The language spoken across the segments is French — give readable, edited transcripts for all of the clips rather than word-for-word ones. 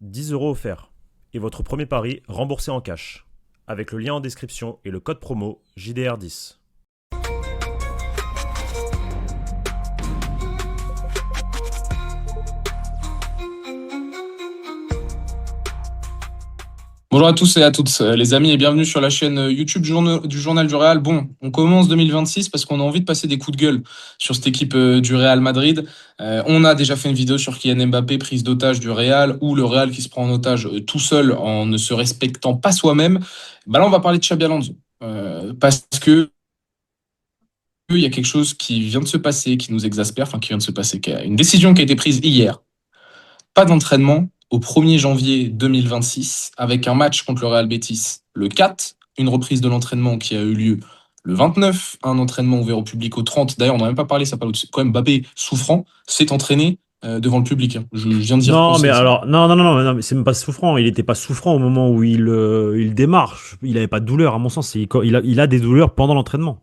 10 € offerts. Et votre premier pari remboursé en cash. Avec le lien en description et le code promo JDR10. Bonjour à tous et à toutes, les amis, et bienvenue sur la chaîne YouTube du Journal du Real. Bon, on commence 2026 parce qu'on a envie de passer des coups de gueule sur cette équipe du Real Madrid. On a déjà fait une vidéo sur Kylian Mbappé, prise d'otage du Real, ou le Real qui se prend en otage tout seul en ne se respectant pas soi-même. Bah là, on va parler de Xabi Alonso, parce que il y a quelque chose qui vient de se passer, qui nous exaspère, enfin qui vient de se passer, une décision qui a été prise hier. Pas d'entraînement au 1er janvier 2026 avec un match contre le Real Betis le 4, une reprise de l'entraînement qui a eu lieu le 29, un entraînement ouvert au public au 30. D'ailleurs, on n'a même pas parlé, ça parle quand même Mbappé souffrant, s'est entraîné devant le public. Je viens de dire quoi, Non, mais c'est alors, non, mais c'est même pas souffrant. Il était pas souffrant au moment où il démarre. Il avait pas de douleur, à mon sens. Il a des douleurs pendant l'entraînement.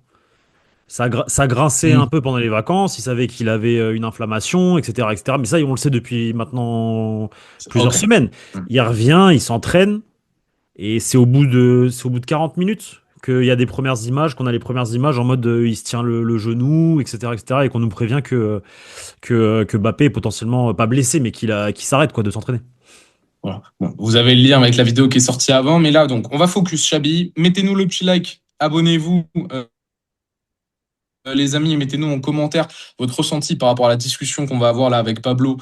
Ça grinçait un Mm. peu pendant les vacances. Il savait qu'il avait une inflammation, etc., etc. Mais ça, on le sait depuis maintenant plusieurs Ok. semaines. Mm. Il revient, il s'entraîne. Et c'est au bout de 40 minutes qu'il y a des premières images, qu'on a les premières images en mode il se tient le genou, etc., etc., et qu'on nous prévient que Mbappé est potentiellement pas blessé, mais qu'il s'arrête quoi de s'entraîner. Voilà. Bon, vous avez le lien avec la vidéo qui est sortie avant, mais là, donc, on va focus Chabi. Mettez-nous le petit like, abonnez-vous. Les amis, mettez-nous en commentaire votre ressenti par rapport à la discussion qu'on va avoir là avec Pablo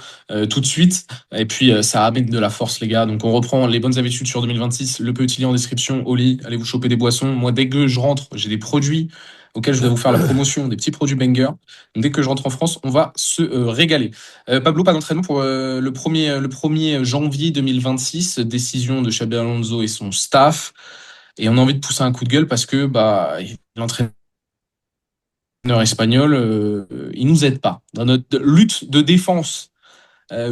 tout de suite. Et puis, ça amène de la force, les gars. Donc, on reprend les bonnes habitudes sur 2026. Le petit lien en description, au lit, allez vous choper des boissons. Moi, dès que je rentre, j'ai des produits auxquels je vais vous faire la promotion, des petits produits banger. Donc, dès que je rentre en France, on va se régaler. Pablo, pas d'entraînement pour le 1er janvier 2026. Décision de Xabi Alonso et son staff. Et on a envie de pousser un coup de gueule parce que l'entraîneur espagnol, il nous aide pas. Dans notre lutte de défense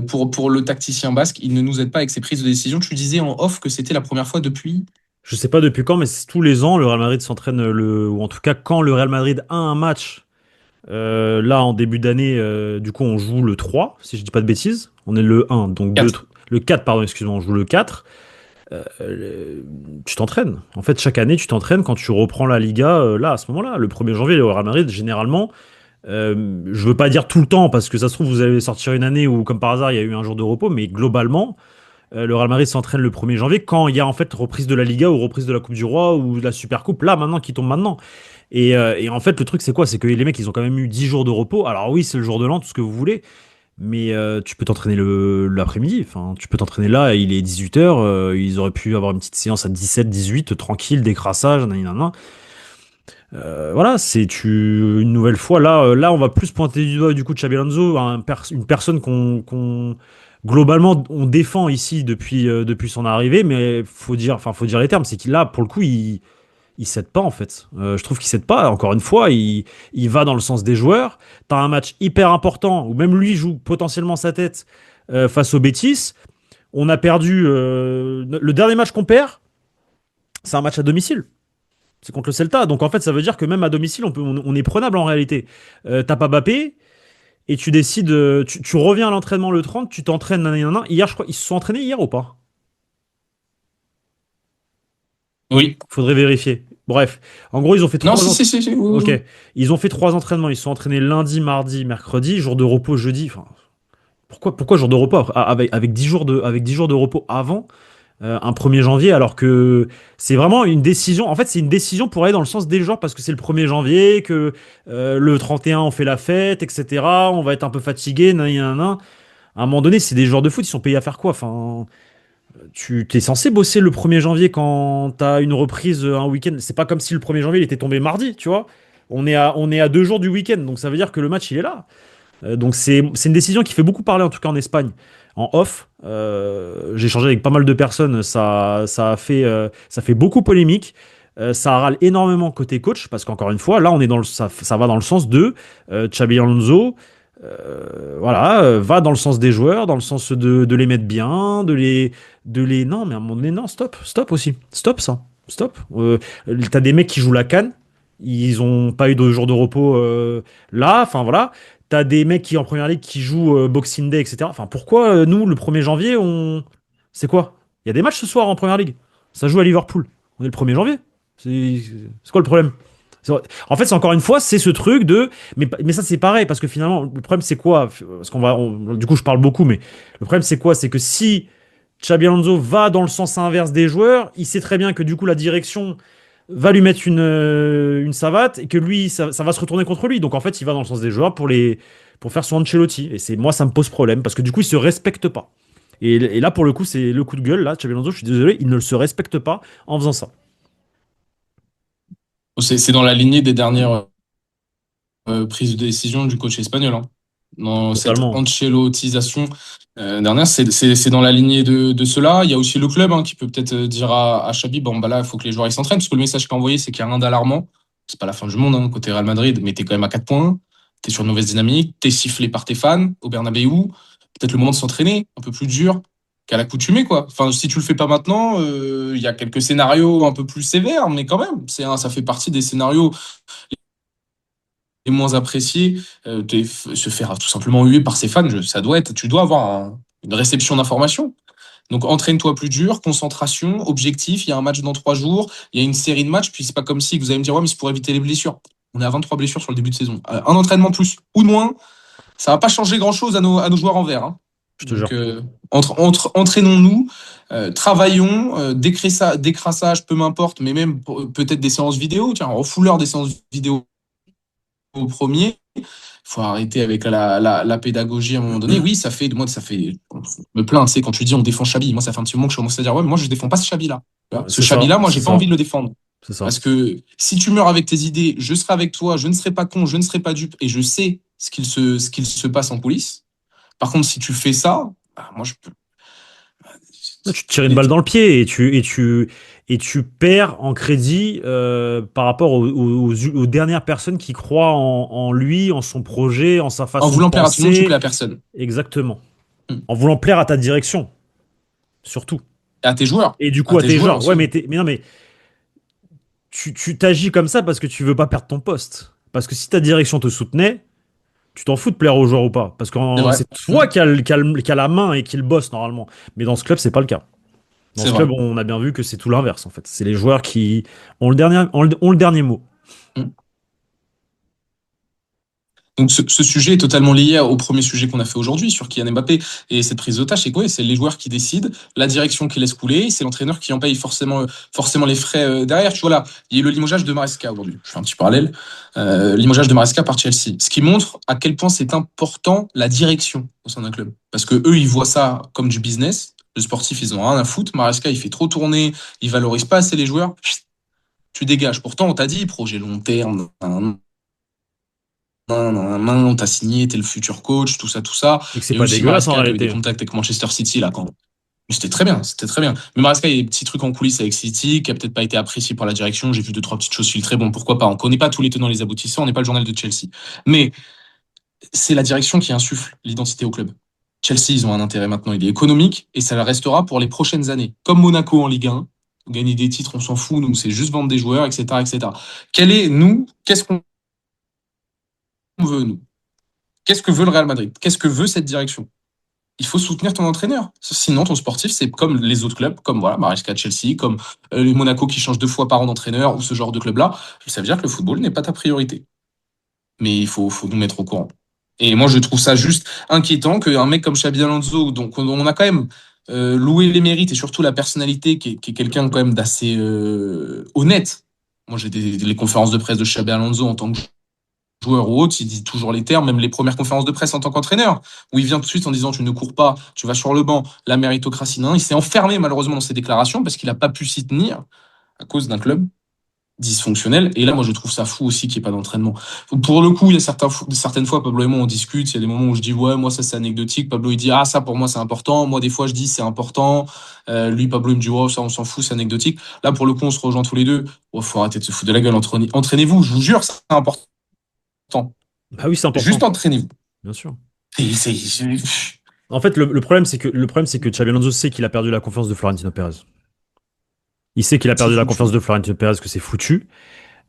pour le tacticien basque, il ne nous aide pas avec ses prises de décision. Tu disais en off que c'était la première fois depuis. Je sais pas depuis quand, mais tous les ans, le Real Madrid s'entraîne, ou en tout cas quand le Real Madrid a un match, là en début d'année, du coup on joue le 3 si je dis pas de bêtises. On est le 1, donc Quatre. le 4, pardon, excuse-moi, on joue le 4. Tu t'entraînes. En fait, chaque année, tu t'entraînes quand tu reprends la Liga, là, à ce moment-là. Le 1er janvier, le Real Madrid, généralement, je veux pas dire tout le temps, parce que ça se trouve, vous allez sortir une année où, comme par hasard, il y a eu un jour de repos, mais globalement, le Real Madrid s'entraîne le 1er janvier quand il y a en fait reprise de la Liga ou reprise de la Coupe du Roi ou de la Super Coupe, là, maintenant, qui tombe maintenant. Et en fait, le truc, c'est quoi? C'est que les mecs, ils ont quand même eu 10 jours de repos. Alors oui, c'est le jour de l'an, tout ce que vous voulez. Mais tu peux t'entraîner l'après-midi. Enfin, tu peux t'entraîner là, il est 18h. Ils auraient pu avoir une petite séance à 17, 18, tranquille, décrassage, nanana. Voilà, une nouvelle fois. Là, on va plus pointer du doigt du coup de Xabi Alonso, une personne globalement, on défend ici depuis son arrivée, mais faut dire les termes. C'est qu'il là, pour le coup, il cède pas en fait. Je trouve qu'il cède pas. Encore une fois, il va dans le sens des joueurs. T'as un match hyper important où même lui joue potentiellement sa tête face au Betis. On a perdu le dernier match qu'on perd, c'est un match à domicile. C'est contre le Celta. Donc en fait, ça veut dire que même à domicile, on est prenable en réalité. T'as pas Mbappé et tu décides, tu reviens à l'entraînement le 30, tu t'entraînes. Nanana. Hier, je crois, ils se sont entraînés hier ou pas? Oui. Faudrait vérifier. Bref, en gros, ils ont fait Non, trois. si. Oui, Ok. oui. Ils ont fait 3 entraînements. Ils se sont entraînés lundi, mardi, mercredi, jour de repos jeudi. Enfin, pourquoi jour de repos avec 10 jours de repos avant un 1er janvier, alors que c'est vraiment une décision. En fait, c'est une décision pour aller dans le sens des joueurs parce que c'est le 1er janvier, que le 31 on fait la fête, etc. On va être un peu fatigué, nan. À un moment donné, c'est des joueurs de foot, ils sont payés à faire quoi? Enfin, tu t'es censé bosser le 1er janvier quand t'as une reprise un week-end. C'est pas comme si le 1er janvier il était tombé mardi, tu vois. On est à 2 jours du week-end, donc ça veut dire que le match il est là. Donc c'est une décision qui fait beaucoup parler en tout cas en Espagne. En off, j'ai échangé avec pas mal de personnes, ça fait beaucoup polémique. Ça râle énormément côté coach parce qu'encore une fois, là on est ça va dans le sens de Xabi Alonso. Voilà, va dans le sens des joueurs, dans le sens de les mettre bien, non, mais à un moment donné, non, stop aussi, stop ça, stop. T'as des mecs qui jouent la CAN, ils ont pas eu de jour de repos là, enfin voilà. T'as des mecs qui en première ligue qui jouent Boxing Day, etc. Enfin, pourquoi nous, le 1er janvier, C'est quoi? Il y a des matchs ce soir en Première Ligue. Ça joue à Liverpool. On est le 1er janvier. C'est quoi le problème? En fait, c'est encore une fois, c'est ce truc de. Mais ça, c'est pareil, parce que finalement, le problème, c'est quoi? Parce du coup, je parle beaucoup, mais le problème, c'est quoi? C'est que si Xabi Alonso va dans le sens inverse des joueurs, il sait très bien que du coup, la direction va lui mettre une savate et que lui, ça va se retourner contre lui. Donc en fait, il va dans le sens des joueurs pour faire son Ancelotti. Et moi, ça me pose problème, parce que du coup, il se respecte pas. Et là, pour le coup, c'est le coup de gueule. Là, Xabi Alonso, je suis désolé, il ne se respecte pas en faisant ça. C'est dans la lignée des dernières prise de décision du coach espagnol. Hein. Dans cette Totalement. ancelotisation dernière, c'est dans la lignée de cela. Il y a aussi le club hein, qui peut peut-être dire à Xabi, bon bah là, il faut que les joueurs ils s'entraînent, parce que le message qu'il a envoyé, c'est qu'il y a rien d'alarmant. C'est pas la fin du monde hein, côté Real Madrid, mais t'es quand même à 4 points, t'es sur une mauvaise dynamique, t'es sifflé par tes fans au Bernabéu. Peut-être le moment de s'entraîner, un peu plus dur qu'à l'accoutumée, quoi. Enfin, si tu le fais pas maintenant, il y a quelques scénarios un peu plus sévères, mais quand même, ça fait partie des scénarios les moins appréciés, se faire tout simplement huer par ses fans, tu dois avoir une réception d'informations. Donc entraîne-toi plus dur, concentration, objectif, il y a un match dans 3 jours, il y a une série de matchs, puis c'est pas comme si vous allez me dire ouais mais c'est pour éviter les blessures. On est à 23 blessures sur le début de saison. Un entraînement plus ou de moins, ça va pas changer grand-chose à nos joueurs en vert. Hein. Je te Donc jure. entraînons-nous, travaillons, décrassage, peu m'importe, mais même peut-être des séances vidéo, tiens, refouleur des séances vidéo au premier. Il faut arrêter avec la pédagogie à un moment donné. Oui, je me plains, tu sais, quand tu dis on défend Chabi. Moi, ça fait un petit moment que je commence à dire, ouais, mais moi, je défends pas ce Chabi-là. Ce C'est ça, Chabi-là, moi, c'est j'ai pas ça, envie de le défendre. c'est ça. Parce que si tu meurs avec tes idées, je serai avec toi, je ne serai pas con, je ne serai pas dupe, et je sais ce qu'il se passe en coulisses. Par contre, si tu fais ça, bah, moi, je peux. Là, tu te tires une balle dans le pied et tu perds en crédit par rapport aux dernières personnes qui croient en lui, en son projet, en sa En façon de voulant plaire à tout le monde, tu penser. plais à personne. Exactement. Hmm. En voulant plaire à ta direction, surtout. Et à tes joueurs. Et du À coup, à tes tes joueurs joueurs. Ouais, aussi. mais non, mais tu t'agis comme ça parce que tu veux pas perdre ton poste. Parce que si ta direction te soutenait, tu t'en fous de plaire aux joueurs ou pas. Parce que C'est vrai. c'est Hmm. toi qui a la main et qui le bosse normalement. Mais dans ce club, c'est pas le cas. Dans C'est ce vrai. club, on a bien vu que c'est tout l'inverse en fait. C'est les joueurs qui ont le dernier mot. Hmm. Donc ce sujet est totalement lié au premier sujet qu'on a fait aujourd'hui sur Kylian Mbappé et cette prise d'otage, c'est quoi? C'est les joueurs qui décident, la direction qui laisse couler, c'est l'entraîneur qui en paye forcément les frais derrière. Tu vois là, il y a eu le limogeage de Maresca aujourd'hui. Je fais un petit parallèle. Limogeage de Maresca par Chelsea, ce qui montre à quel point c'est important la direction au sein d'un club, parce que eux ils voient ça comme du business. Le sportif ils ont rien à foutre. Maresca il fait trop tourner, il valorise pas assez les joueurs. Tu dégages. Pourtant on t'a dit projet long terme. On t'a signé, t'es le futur coach, tout ça, tout ça. Et que c'est Il y a pas aussi dégueulasse en Maresca qui avait des réalité. contacts avec Manchester City là quand. Mais c'était très bien, c'était très bien. Mais Maresca, il y a des petits trucs en coulisses avec City qui a peut-être pas été apprécié par la direction. J'ai vu 2, 3 petites choses filtrées. Bon, pourquoi pas. On connaît pas tous les tenants, les aboutissants. On n'est pas le journal de Chelsea. Mais c'est la direction qui insuffle l'identité au club. Chelsea, ils ont un intérêt maintenant. Il est économique et ça le restera pour les prochaines années. Comme Monaco en Ligue 1. Gagner des titres, on s'en fout. Nous, c'est juste vendre des joueurs, etc., etc. Qu'est-ce qu'on veut, nous? Qu'est-ce que veut le Real Madrid? Qu'est-ce que veut cette direction? Il faut soutenir ton entraîneur. Sinon, ton sportif, c'est comme les autres clubs, comme voilà, Maresca Chelsea, comme les Monaco qui changent 2 fois par an d'entraîneur ou ce genre de club-là. Ça veut dire que le football n'est pas ta priorité. Mais il faut nous mettre au courant. Et moi, je trouve ça juste inquiétant qu'un mec comme Xabi Alonso, donc on a quand même loué les mérites et surtout la personnalité, qui est quelqu'un quand même d'assez honnête. Moi, j'ai les conférences de presse de Xabi Alonso en tant que joueur ou autre, il dit toujours les termes, même les premières conférences de presse en tant qu'entraîneur, où il vient tout de suite en disant tu ne cours pas, tu vas sur le banc, la méritocratie. Non, il s'est enfermé malheureusement dans ses déclarations parce qu'il n'a pas pu s'y tenir à cause d'un club dysfonctionnel. Et là, moi, je trouve ça fou aussi qu'il n'y ait pas d'entraînement. Pour le coup, il y a certaines fois, Pablo et moi, on discute. Il y a des moments où je dis, ouais, moi, ça, c'est anecdotique. Pablo, il dit, ah, ça, pour moi, c'est important. Moi, des fois, je dis, c'est important. Lui, Pablo, il me dit, oh, ça, on s'en fout, c'est anecdotique. Là, pour le coup, on se rejoint tous les deux. Oh, faut arrêter de se foutre de la gueule. Entraînez-vous, je vous jure, c'est important. Bah oui, c'est Juste important, entraînez-vous. bien sûr. C'est- En fait, le problème, c'est que Xabi Alonso sait qu'il a perdu la confiance de Florentino Pérez. Il sait qu'il a c'est perdu la foutu. confiance de Florentino Pérez, que c'est foutu.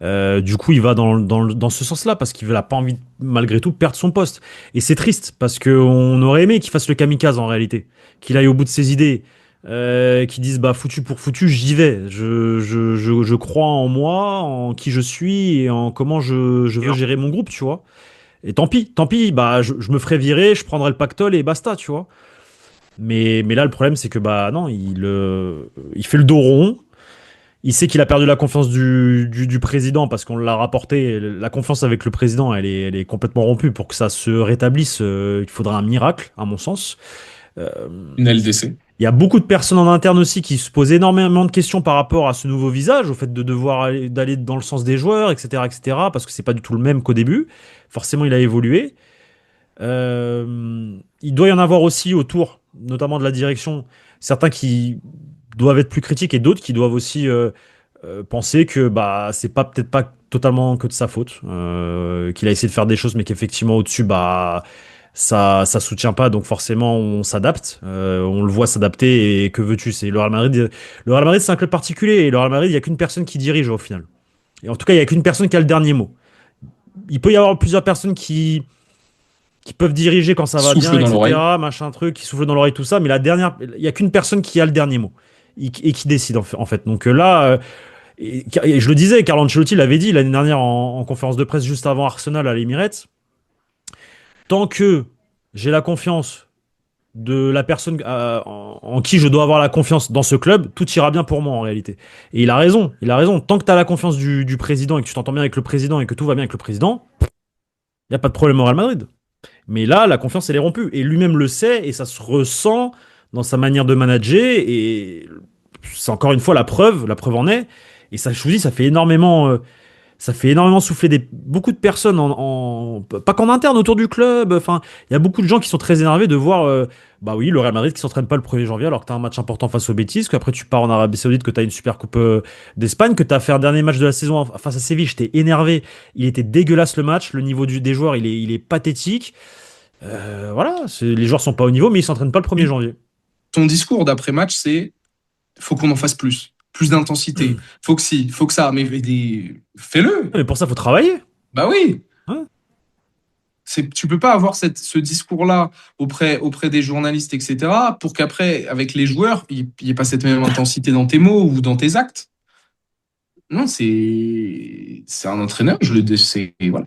Du coup, il va dans ce sens-là parce qu'il n'a pas envie, malgré tout, de perdre son poste. Et c'est triste parce qu'on aurait aimé qu'il fasse le kamikaze en réalité, qu'il aille au bout de ses idées. qui disent bah foutu pour foutu, j'y vais. Je crois en moi, en qui je suis et en comment je veux gérer mon groupe, tu vois. Et tant pis, bah je me ferai virer, je prendrai le pactole et basta, tu vois. Mais là, le problème, c'est que bah non, il fait le dos rond. Il sait qu'il a perdu la confiance du président parce qu'on l'a rapporté. La confiance avec le président, elle est complètement rompue. Pour que ça se rétablisse, il faudra un miracle, à mon sens. Euh, Une LDC. il y a beaucoup de personnes en interne aussi qui se posent énormément de questions par rapport à ce nouveau visage, au fait de devoir d'aller dans le sens des joueurs, etc., etc., parce que c'est pas du tout le même qu'au début. Forcément, il a évolué. Il doit y en avoir aussi autour, notamment de la direction, certains qui doivent être plus critiques et d'autres qui doivent aussi penser que bah c'est pas peut-être pas totalement que de sa faute, qu'il a essayé de faire des choses, mais qu'effectivement au-dessus bah ça soutient pas, donc forcément on s'adapte, on le voit s'adapter et que veux-tu, c'est le Real Madrid. Le Real Madrid c'est un club particulier et le Real Madrid il y a qu'une personne qui dirige au final. Et en tout cas il y a qu'une personne qui a le dernier mot. Il peut y avoir plusieurs personnes qui peuvent diriger quand ça va bien, Souffle dans l'oreille. etc., machin truc, qui souffle dans l'oreille, tout ça, mais la dernière, il y a qu'une personne qui a le dernier mot et qui décide en fait. Donc là, et je le disais, Carlo Ancelotti l'avait dit l'année dernière en conférence de presse juste avant Arsenal à l'Emirates, tant que j'ai la confiance de la personne en qui je dois avoir la confiance dans ce club, tout ira bien pour moi en réalité. Et il a raison, il a raison. Tant que tu as la confiance du président et que tu t'entends bien avec le président et que tout va bien avec le président, il n'y a pas de problème au Real Madrid. Mais là, la confiance, elle est rompue. Et lui-même le sait, et ça se ressent dans sa manière de manager. Et c'est encore une fois la preuve en est. Et ça, je vous dis, ça fait énormément souffler beaucoup de personnes, pas qu'en interne, autour du club. Enfin, il y a beaucoup de gens qui sont très énervés de voir, bah oui, le Real Madrid qui s'entraîne pas le 1er janvier alors que tu as un match important face au Betis, qu'après tu pars en Arabie Saoudite, que tu as une super coupe d'Espagne, que tu as fait un dernier match de la saison face à Séville. J'étais énervé. Il était dégueulasse le match. Le niveau des joueurs, il est pathétique. Voilà, les joueurs sont pas au niveau, mais ils s'entraînent pas le 1er janvier. Ton discours d'après-match, c'est faut qu'on en fasse plus. Plus d'intensité. Faut que si, faut que ça. Mais fais-le. Mais pour ça, faut travailler. Bah oui. Hein. Tu peux pas avoir ce discours-là auprès des journalistes, etc., pour qu'après, avec les joueurs, il n'y ait pas cette même intensité dans tes mots ou dans tes actes. Non, c'est un entraîneur, voilà.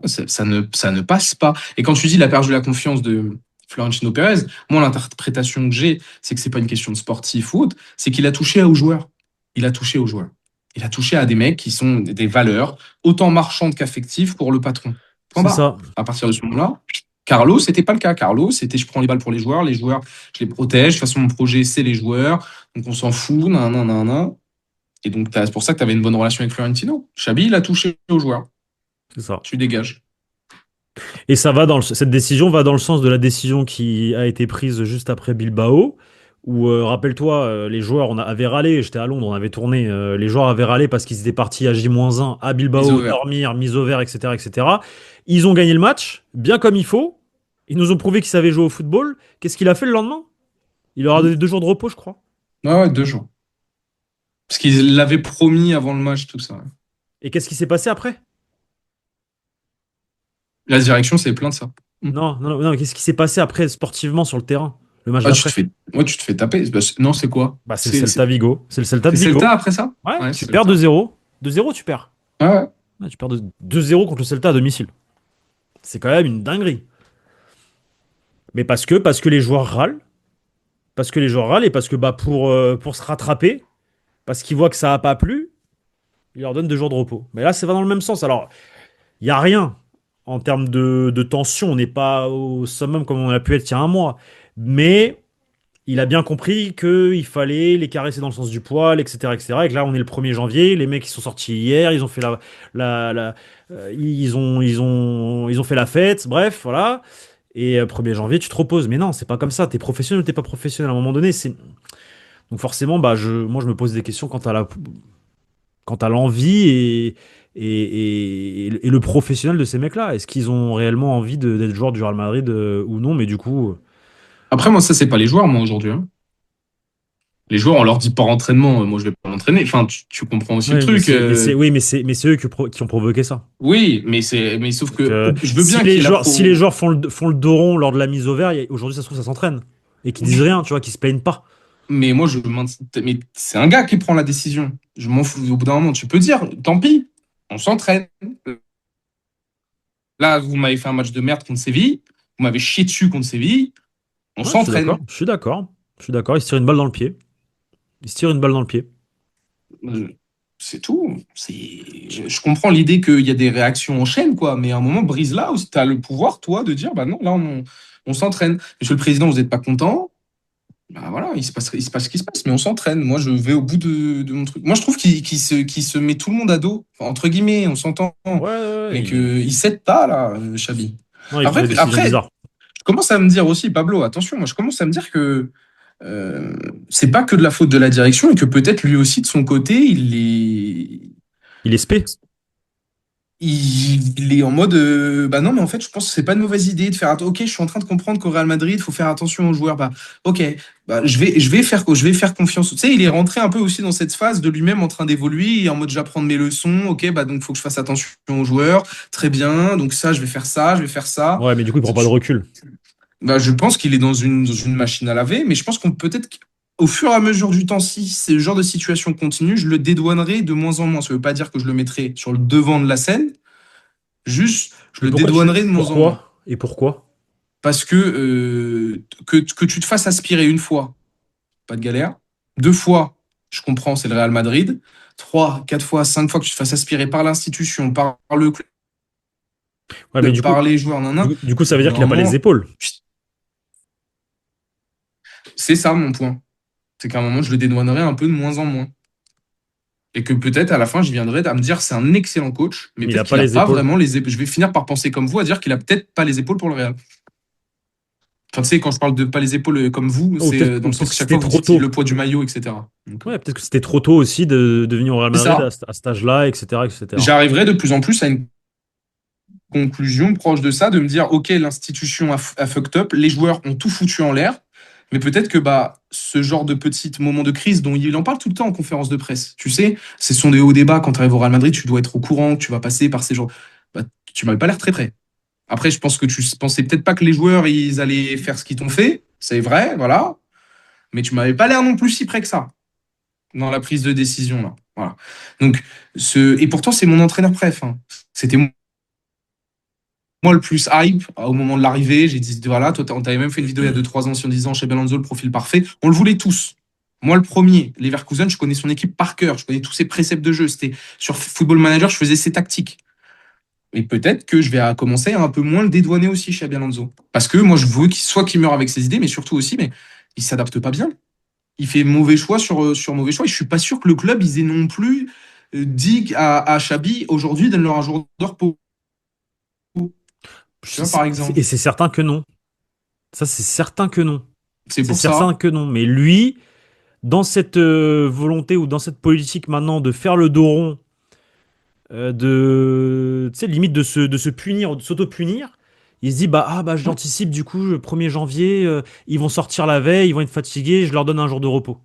Ça ne passe pas. Et quand tu dis il a perdu la confiance de Florentino Pérez, moi, l'interprétation que j'ai, c'est que c'est pas une question de sportif ou autre, c'est qu'il a touché aux joueurs. Il a touché aux joueurs. Il a touché à des mecs qui sont des valeurs autant marchandes qu'affectives pour le patron. Point C'est barre. ça. À partir de ce moment-là, Carlo, c'était pas le cas. Carlo, c'était je prends les balles pour les joueurs, je les protège. De toute façon, mon projet, c'est les joueurs. Donc, on s'en fout. Nan, nan, nan, nan. Et donc, c'est pour ça que tu avais une bonne relation avec Florentino. Xabi, il a touché aux joueurs. C'est ça. Tu dégages. Et ça va cette décision va dans le sens de la décision qui a été prise juste après Bilbao, où, rappelle-toi, les joueurs avaient râlé, j'étais à Londres, on avait tourné, les joueurs avaient râlé parce qu'ils étaient partis à J-1 à Mise au Bilbao, vert. dormir, mise au vert, etc., etc. Ils ont gagné le match, bien comme il faut. Ils nous ont prouvé qu'ils savaient jouer au football. Qu'est-ce qu'il a fait le lendemain? Il leur a donné 2 jours de repos, je crois. Ouais, 2 jours. Parce qu'ils l'avaient promis avant le match, tout ça. Et qu'est-ce qui s'est passé après? La direction, c'est plein de ça. Non, non, non, non, qu'est-ce qui s'est passé après sportivement sur le terrain, le match Ah, d'après? tu te fais taper. Bah, non, c'est quoi? Bah, c'est le Celta Vigo. C'est le Celta de C'est Vigo. Celta après ça? Ouais, Ouais, tu c'est perds Celta. 2-0. 2-0, tu perds. Ouais, ouais. Ouais, tu perds 2-0 contre le Celta à domicile. C'est quand même une dinguerie. Mais parce que les joueurs râlent. Parce que les joueurs râlent et parce que bah, pour se rattraper, parce qu'ils voient que ça n'a pas plu, ils leur donnent 2 jours de repos. Mais là, ça va dans le même sens. Alors, il n'y a rien en termes de tension. On n'est pas au summum comme on a pu être il y a un mois. Mais il a bien compris qu'il fallait les caresser dans le sens du poil, etc., etc. Et que là, on est le 1er janvier. Les mecs, ils sont sortis hier. Ils ont fait ils ont fait la fête. Bref, voilà. Et 1er janvier, tu te reposes. Mais non, c'est pas comme ça. T'es professionnel ou t'es pas professionnel. À un moment donné, c'est. Donc forcément, bah, moi, je me pose des questions quant à l'envie et le professionnel de ces mecs-là. Est-ce qu'ils ont réellement envie d'être joueurs du Real Madrid ou non? Mais du coup. Après, moi, ça, c'est pas les joueurs, moi, aujourd'hui, hein. Les joueurs, on leur dit pas entraînement. Moi, je vais pas m'entraîner. Enfin, tu comprends aussi le Oui, truc. mais c'est eux qui ont provoqué ça. Oui, mais sauf Donc, que je veux bien qu'il y ait la si les pro. joueurs font le dos rond lors de la mise au vert, aujourd'hui, ça se trouve, ça s'entraîne. et qui disent Oui. rien, tu vois, qui se plaignent pas. Mais moi, mais c'est un gars qui prend la décision. Je m'en fous. Au bout d'un moment, tu peux dire, tant pis, on s'entraîne. Là, vous m'avez fait un match de merde contre Séville. Vous m'avez chié dessus contre Séville. On Ouais, je suis d'accord, s'entraîne. je suis d'accord, je suis d'accord. Il se tire une balle dans le pied. Il se tire une balle dans le pied. Euh, C'est tout. Je comprends l'idée qu'il y a des réactions en chaîne, quoi. Mais à un moment, brise là où tu as le pouvoir, toi, de dire, bah non, là, on s'entraîne. Monsieur le Président, vous n'êtes pas content. Bah voilà, il se passe ce qui se passe, mais on s'entraîne. Moi, je vais au bout de mon truc. Moi, je trouve qu'il se met tout le monde à dos. Enfin, entre guillemets, on s'entend. Ouais, ouais, ouais, Mais qu'il s'aide pas, là, Xavi. non, il prend Après, des décisions après, bizarres. je commence à me dire aussi, Pablo, attention, moi, je commence à me dire que euh, c'est pas que de la faute de la direction et que peut-être lui aussi, de son côté, Il est spé. il est en mode bah non mais en fait je pense que c'est pas une mauvaise idée de faire ok je suis en train de comprendre qu'au Real Madrid il faut faire attention aux joueurs bah ok bah je vais faire confiance tu sais il est rentré un peu aussi dans cette phase de lui-même en train d'évoluer et en mode j'apprends mes leçons ok bah donc faut que je fasse attention aux joueurs très bien donc ça je vais faire ça. Ouais, mais du coup, il prend pas de recul. Bah je pense qu'il est dans une machine à laver mais je pense qu'on peut-être au fur et à mesure du temps, si ce genre de situation continue, je le dédouanerai de moins en moins. Ça veut pas dire que je le mettrai sur le devant de la scène, juste, je Mais le pourquoi dédouanerai de moins en moins. pourquoi? Et pourquoi? Parce que tu te fasses aspirer une fois, pas de galère. Deux fois, je comprends, c'est le Real Madrid. Trois, quatre fois, cinq fois que tu te fasses aspirer par l'institution, par le Ouais, mais club, par les joueurs, nan, nan. du coup, ça Au veut bout dire d'un qu'il a pas les moment, épaules. c'est ça mon point. C'est qu'à un moment, je le dédouanerai un peu de moins en moins. Et que peut-être à la fin, je viendrai à me dire c'est un excellent coach, mais Mais il peut-être a qu'il pas n'a les pas épaules. vraiment les épaules. Je vais finir par penser comme vous, à dire qu'il a peut-être pas les épaules pour le Real. Enfin, tu sais, quand je parle de pas les épaules comme vous, c'est dans Ou le peut-être sens que que chaque c'était fois vous trop dites tôt. le poids du maillot, etc. Donc, Ouais, peut-être que c'était trop tôt aussi de venir au Real c'est Madrid ça. à cet âge-là, etc., etc. J'arriverai de plus en plus à une conclusion proche de ça, de me dire, OK, l'institution a fucked up, les joueurs ont tout foutu en l'air, mais peut-être que bah, ce genre de petits moments de crise dont il en parle tout le temps en conférence de presse, tu sais, ce sont des hauts débats. Quand tu arrives au Real Madrid, tu dois être au courant, tu vas passer par ces jours. Bah, tu m'avais pas l'air très prêt. Après, je pense que tu pensais peut-être pas que les joueurs, ils allaient faire ce qu'ils t'ont fait. C'est vrai, voilà. Mais tu m'avais pas l'air non plus si près que ça dans la prise de décision, là. Voilà. Donc, et pourtant, c'est mon entraîneur préf, hein. C'était moi le plus hype au moment de l'arrivée. J'ai dit, voilà, toi, on t'avait même fait une vidéo il y a 2 3 ans en disant chez Alonso, le profil parfait. On le voulait tous. Moi, le premier, Leverkusen, je connais son équipe par cœur. Je connais tous ses préceptes de jeu. C'était sur Football Manager, je faisais ses tactiques. Et peut-être que je vais commencer à un peu moins le dédouaner aussi chez Alonso. Parce que moi, je veux qu'il meure avec ses idées, mais surtout aussi, mais il s'adapte pas bien. Il fait mauvais choix sur mauvais choix. Et je suis pas sûr que le club, ils aient non plus dit à Xabi, aujourd'hui, donne-leur un jour de repos. Tu vois, par Et exemple. c'est certain que non. Ça, c'est certain que non. C'est C'est pour certain ça. que non. Mais lui, dans cette volonté ou dans cette politique maintenant de faire le dos rond, tu sais, limite de se punir, de s'auto-punir, il se dit, bah, ah, bah, Ouais. j'anticipe du coup, le 1er janvier, ils vont sortir la veille, ils vont être fatigués, je leur donne un jour de repos.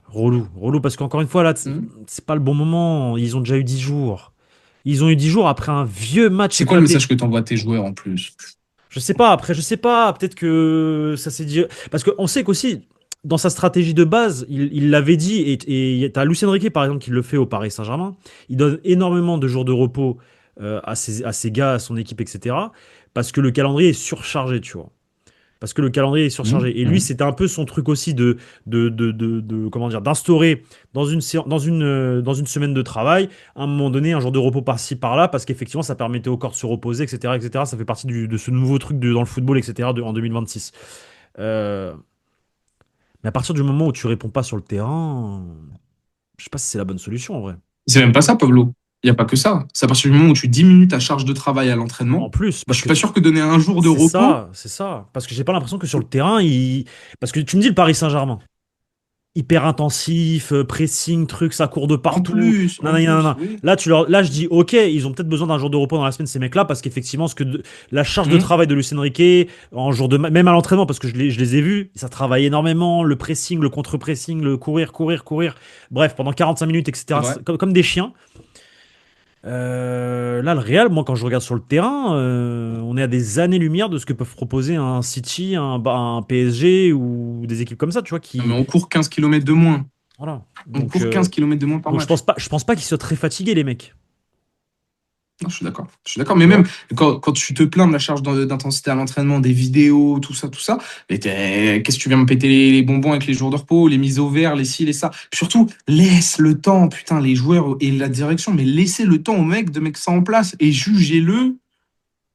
Relou, relou, parce qu'encore une fois, là, Mhm. c'est pas le bon moment. Ils ont déjà eu 10 jours. Ils ont eu 10 jours après un vieux match C'est quoi le éclaté. message que tu envoies à tes joueurs en plus? Je sais pas, après, je sais pas. Peut-être que ça s'est dit. Parce qu'on sait qu'aussi, dans sa stratégie de base, il l'avait dit, et t'as Lucien Riquet, par exemple, qui le fait au Paris Saint-Germain. Il donne énormément de jours de repos à ses gars, à son équipe, etc. Parce que le calendrier est surchargé, tu vois. Parce que le calendrier est Mhm. surchargé. Et lui, Mhm. c'était un peu son truc aussi comment dire, d'instaurer dans une semaine de travail, à un moment donné, un jour de repos par-ci, par-là, parce qu'effectivement, ça permettait au corps de se reposer, etc., etc. Ça fait partie de ce nouveau truc dans le football, etc., en 2026. Euh, mais à partir du moment où tu réponds pas sur le terrain, je sais pas si c'est la bonne solution, en vrai. C'est même pas ça, Pablo. Il n'y a pas que ça. C'est à partir du moment où tu diminues ta charge de travail à l'entraînement. En plus, Moi, je parce suis que pas sûr que donner un jour de repos, c'est ça. Parce que j'ai pas l'impression que sur le terrain, parce que tu me dis le Paris Saint-Germain. Hyper intensif, pressing, truc, ça court de partout. en Nanana, nanana. plus, oui. Là, je dis, ok, ils ont peut-être besoin d'un jour de repos dans la semaine, ces mecs-là, parce qu'effectivement, la charge de Mhm. travail de Luis Enrique, même à l'entraînement, parce que je les ai vus, ça travaille énormément, le pressing, le contre-pressing, le courir, courir, courir. Bref, pendant 45 minutes, C'est etc., vrai. comme des chiens. Là, le Real, moi, quand je regarde sur le terrain, on est à des années-lumière de ce que peuvent proposer un City, un PSG ou des équipes comme ça, tu vois, Non, mais qui. on court 15 kilomètres de moins. Voilà. On Donc, court 15 kilomètres de moins par donc match. je pense pas qu'ils soient très fatigués, les mecs. Non, je suis d'accord. Je suis d'accord. Mais Tu même vois? quand tu te plains de la charge d'intensité à l'entraînement, des vidéos, tout ça, mais qu'est-ce que tu viens me péter les bonbons avec les jours de repos, les mises au vert, les ci, les ça. Puis surtout, laisse le temps, putain, les joueurs et la direction, mais laissez le temps aux mecs de mettre ça en place et jugez-le.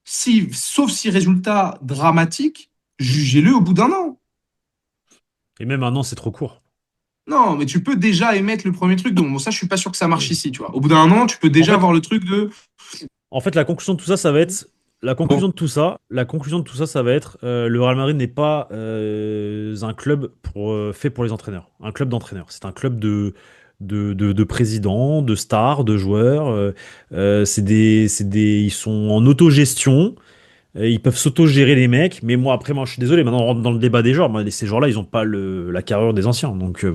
Si, sauf si résultat dramatique, jugez-le au bout d'un an. Et même un an, c'est trop court. Non, mais tu peux déjà émettre le premier truc. Donc, bon, ça, je suis pas sûr que ça marche ici, tu vois. Au bout d'un an, tu peux En déjà fait, avoir le truc de En fait, la conclusion de tout ça, ça va être bon, la conclusion de tout ça, ça va être le Real Madrid n'est pas un club fait pour les entraîneurs, un club d'entraîneurs. C'est un club de présidents, de stars, de joueurs. Ils sont en autogestion. Ils peuvent s'auto-gérer les mecs. Mais moi, après, moi, je suis désolé. Maintenant, on rentre dans le débat des genres. Moi, ces joueurs-là, ils n'ont pas la carrure des anciens. Donc,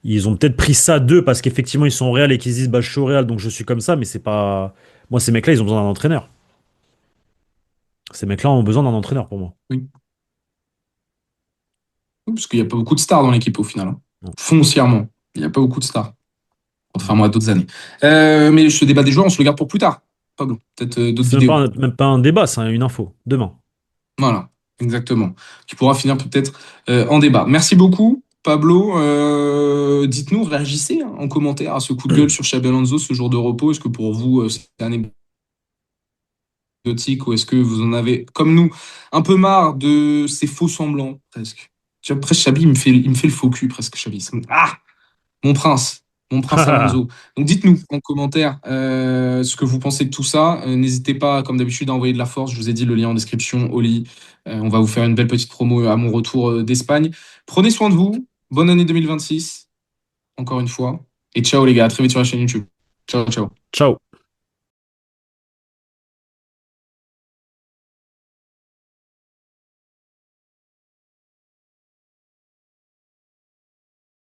ils ont peut-être pris ça d'eux parce qu'effectivement ils sont au Real et qu'ils se disent bah je suis au Real donc je suis comme ça, mais c'est pas. Moi, ces mecs-là, ils ont besoin d'un entraîneur. Ces mecs-là ont besoin d'un entraîneur pour moi. oui. Oui, parce qu'il n'y a pas beaucoup de stars dans l'équipe au final, hein. Non. Foncièrement, il n'y a pas beaucoup de stars, Mm. contrairement à d'autres années. Mais ce débat des joueurs, on se le garde pour plus tard. Pablo, peut-être d'autres C'est même vidéos. pas même pas un débat, c'est une info. Demain. Voilà, exactement. Qui pourra finir peut-être en débat. Merci beaucoup, Pablo. Dites-nous, réagissez hein, en commentaire à ce coup de gueule sur Xabi Alonso ce jour de repos. Est-ce que pour vous, c'est anecdotique ou est-ce que vous en avez, comme nous, un peu marre de ces faux semblants, presque? Tu vois, presque Xabi, il me fait le faux cul, presque Xabi. Ah! Mon prince, mon prince Alonso. Donc dites-nous en commentaire ce que vous pensez de tout ça. N'hésitez pas, comme d'habitude, à envoyer de la force. Je vous ai dit le lien en description, Oli. On va vous faire une belle petite promo à mon retour d'Espagne. Prenez soin de vous. Bonne année 2026, encore une fois. Et ciao les gars, à très vite sur la chaîne YouTube. Ciao, ciao. Ciao.